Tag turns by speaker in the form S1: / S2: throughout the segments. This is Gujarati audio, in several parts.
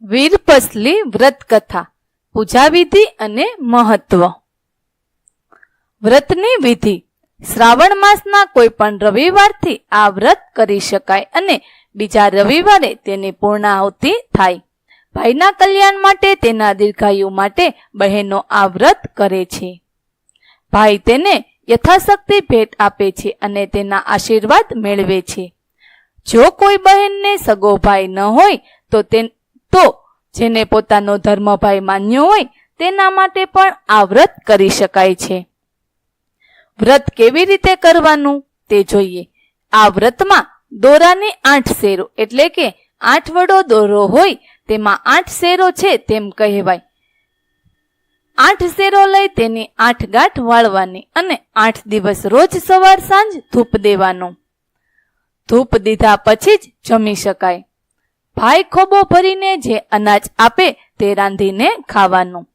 S1: વીરપસલી વ્રત કથા, પૂજા વિધિ અને મહત્વ. વ્રતની વિધિ. શ્રાવણ માસના કોઈ પણ રવિવારથી આ વ્રત કરી શકાય અને બીજા રવિવારે તેની પૂર્ણાહુતિ થાય. ભાઈના કલ્યાણ માટે, તેના દીર્ઘાયુ માટે બહેનો આ વ્રત કરે છે. ભાઈ તેને યથાશક્તિ ભેટ આપે છે અને તેના આશીર્વાદ મેળવે છે. જો કોઈ બહેનને સગો ભાઈ ન હોય તો જેને પોતાનો ધર્મભાઈ માન્યો હોય તેના માટે પણ આ વ્રત કરી શકાય છે. વ્રત કેવી રીતે કરવાનું તે જોઈએ. આ વ્રતમાં દોરાની 8 શેરો એટલે કે 8 વડો દોરો હોય તેમાં 8 શેરો છે તેમ કહેવાય. 8 શેરો લઈ તેની 8 ગાંઠ વાળવાની અને 8 દિવસ રોજ સવાર સાંજ ધૂપ દેવાનો. ધૂપ દીધા પછી જ જમી શકાય. ભાઈ ખોબો ભરીને જે અનાજ આપે તે રાંધીને ખાવાનું.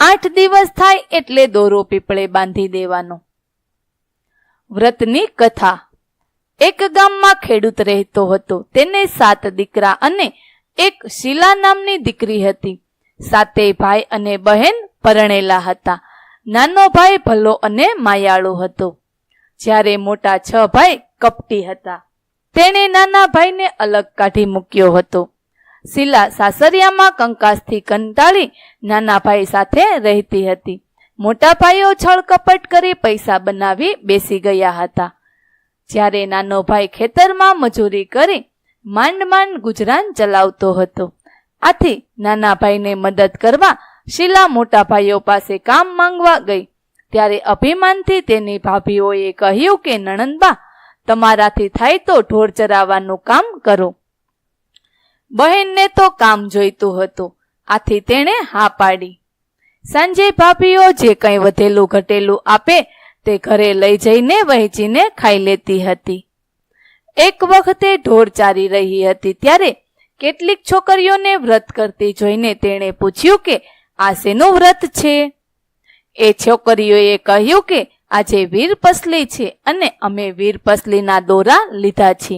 S1: 8 દિવસ થાય એટલે દોરો પીપળે બાંધી દેવાનો. વ્રતની કથા. એક ગામમાં ખેડૂત રહેતો હતો. તેને 7 દીકરા અને એક શીલા નામની દીકરી હતી. 7 ભાઈ અને બહેન પરણેલા હતા. નાનો ભાઈ ભલો અને માયાળુ હતો, જ્યારે મોટા 6 ભાઈ કપટી હતા. તેણે નાના ભાઈને અલગ કાઢી મૂક્યો હતો. શીલા સાસરિયામાં કંકાસથી કંટાળી નાના ભાઈ સાથે રહેતી હતી. મોટા ભાઈઓ છળ કપટ કરી પૈસા બનાવી બેસી ગયા હતા, જ્યારે નાનો ભાઈ ખેતરમાં મજૂરી કરી માંડ માંડ ગુજરાન ચલાવતો હતો. આથી નાના ભાઈને મદદ કરવા શીલા મોટા ભાઈઓ પાસે કામ માંગવા ગઈ. ત્યારે અભિમાનથી તેની ભાભીઓએ કહ્યું કે નણંદબા, તમારાથી થાય તો ઢોર ચરાવવાનું કામ કરો. બહેનને તો કામ જોઈતું હતું, આથી તેણે હા પાડી. સાંજે ભાભીઓ જે કંઈ વધેલું ઘટેલું આપે તે ઘરે લઈ જઈને વહેંચીને ખાઈ લેતી હતી. એક વખતે ઢોર ચારી રહી હતી ત્યારે કેટલીક છોકરીઓને વ્રત કરતી જોઈને તેણે પૂછ્યું કે આ શેનું વ્રત છે? એ છોકરીઓએ કહ્યું કે આજે વીરપસલી છે અને અમે વીરપસલીના દોરા લીધા છે.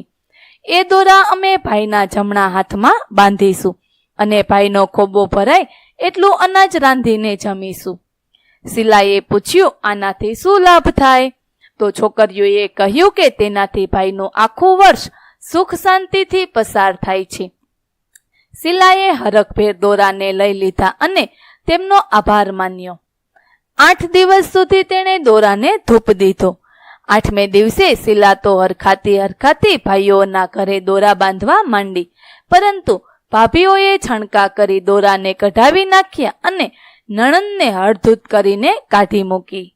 S1: એ દોરા અમે ભાઈના જમણા હાથમાં બાંધીશું અને ભાઈનો ખોબો ભરાય એટલું અનાજ રાંધીને જમીશું. શીલાએ પૂછ્યું, આનાથી શું લાભ થાય? તો છોકરીઓએ કહ્યું કે તેનાથી ભાઈનું આખું વર્ષ સુખ શાંતિથી પસાર થાય છે. શીલાએ હરખભેર દોરાને લઈ લીધા અને તેમનો આભાર માન્યો. 8 દિવસ સુધી તેણે દોરાને ધૂપ દીધો. 8મે દિવસે શીલા તો હરખાતી ભાઈઓના ઘરે દોરા બાંધવા માંડી, પરંતુ ભાભીઓએ છણકા કરી દોરાને કઢાવી નાખ્યા અને નણંદને હળધૂત કરીને કાઢી મૂકી.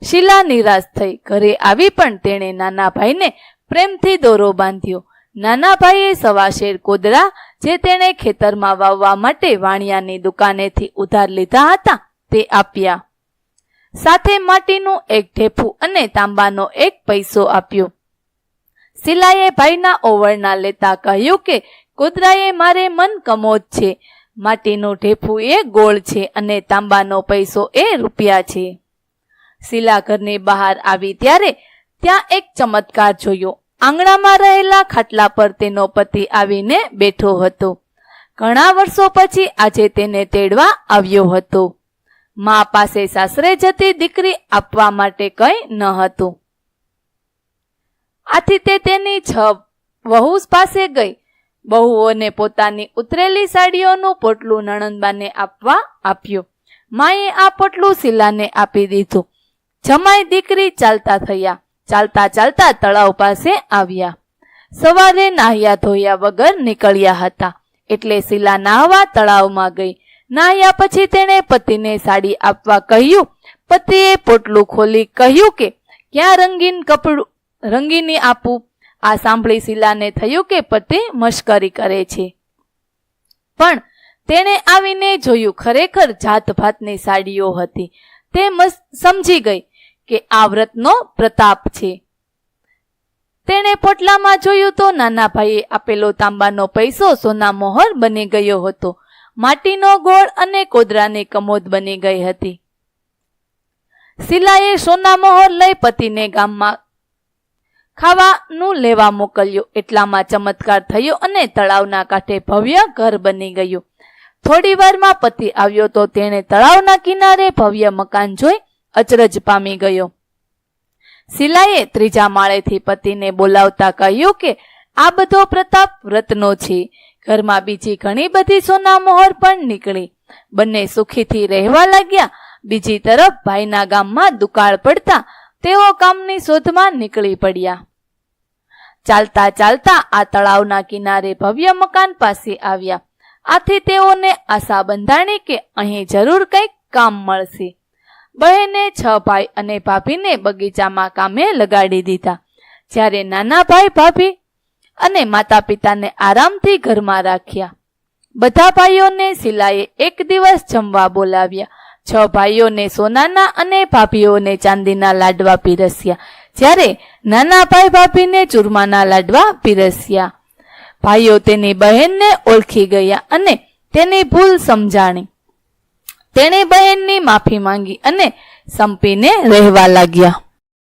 S1: શીલા નિરાશ થઈ ઘરે આવી પણ તેણે નાના ભાઈને પ્રેમથી દોરો બાંધ્યો. નાના ભાઈએ 1.25 શેર કોદરા જે તેણે ખેતરમાં વાવવા માટે વાણિયાની દુકાનેથી ઉધાર લીધા હતા તે આપ્યા. સાથે માટીનું 1 ઢેફું અને તાંબાનો 1 પૈસો આપ્યો. શીલાએ ભાઈના ઓવરના લેતા કહ્યું કે કોદરાએ મારે મન કમોદ છે, માટીનું ઢેફું એ ગોળ છે અને તાંબાનો પૈસો એ રૂપિયા છે. શીલા ઘરની બહાર આવી ત્યારે ત્યાં એક ચમત્કાર જોયો. આંગણામાં રહેલા ખાટલા પર તેનો પતિ આવીને બેઠો હતો. ઘણા વર્ષો પછી આજે તેને તેડવા આવ્યો હતો. મા પાસે સાસરે જતી દીકરી આપવા માટે કંઈ ન હતું, આથી તે તેની 6 વહુ પાસે ગઈ. બહુઓને પોતાની ઉતરેલી સાડીઓનું પોટલું નણંદબાને આપવા આપ્યું. માએ આ પોટલું શીલાને આપી દીધું. જમાઈ દીકરી ચાલતા થયા. ચાલતા ચાલતા તળાવ પાસે આવ્યા. સવારે નાહ્યા ધોયા વગર નીકળ્યા હતા એટલે શીલા નાહવા તળાવમાં ગઈ. નાહ્યા પછી તેણે પતિને સાડી આપવા કહ્યું. પતિએ પોટલું ખોલી કહ્યું કે ક્યાં રંગીન કપડું રંગીની આપું? આ સાંભળી શીલાને થયું કે પતિ મશ્કરી કરે છે, પણ તેણે આવીને જોયું ખરેખર જાતભાતની સાડીઓ હતી. તે સમજી ગઈ કે આ વ્રતનો પ્રતાપ છે. તેણે પોટલામાં જોયું તો નાના ભાઈએ આપેલો તાંબાનો પૈસો સોના મોહર બની ગયો હતો. માટીનો ગોળ અને કોદરાની કમોદ બની ગઈ હતી. શીલાએ સોના મોહર લઈ પતિને ગામમાં ખાવાનું લેવા મોકલ્યો. એટલામાં ચમત્કાર થયો અને તળાવના કાંઠે ભવ્ય ઘર બની ગયું. થોડી વારમાં પતિ આવ્યો તો તેણે તળાવના કિનારે ભવ્ય મકાન જોઈ અચરજ પામી ગયો. શીલાએ ત્રીજા માળેથી પતિને બોલાવતા કહ્યું કે આ બધો પ્રતાપ વ્રતનો છે. ઘરમાં બીજી ઘણી બધી સોના મોહર પણ નીકળી. બંને સુખીથી રહેવા લાગ્યા. બીજી તરફ ભાઈના ગામમાં દુકાળ પડતા તેઓ કામની શોધમાં નીકળી પડ્યા. ચાલતા ચાલતા આ તળાવના કિનારે ભવ્ય મકાન પાસે આવ્યા. આથી તેઓને આશા બંધાણી કે અહીં જરૂર કંઈક કામ મળશે. બહેને 6 ભાઈ અને ભાભીને બગીચામાં કામે લગાડી દીધા. જ્યારે નાના ભાઈ ભાભી અને માતા પિતાને આરામથી ઘરમાં રાખ્યા. બધા ભાઈઓને શીલાએ એક દિવસ જમવા બોલાવ્યા. 6 ભાઈઓને સોનાના અને ભાભીઓને ચાંદીના લાડવા પીરસ્યા. જ્યારે નાના ભાઈ ભાભીને ચૂરમાના લાડવા પીરસ્યા. ભાઈઓ તેની બહેનને ઓળખી ગયા અને તેની ભૂલ સમજાણી. તેણે બહેનની માફી માંગી અને સંપીને રહેવા લાગ્યા.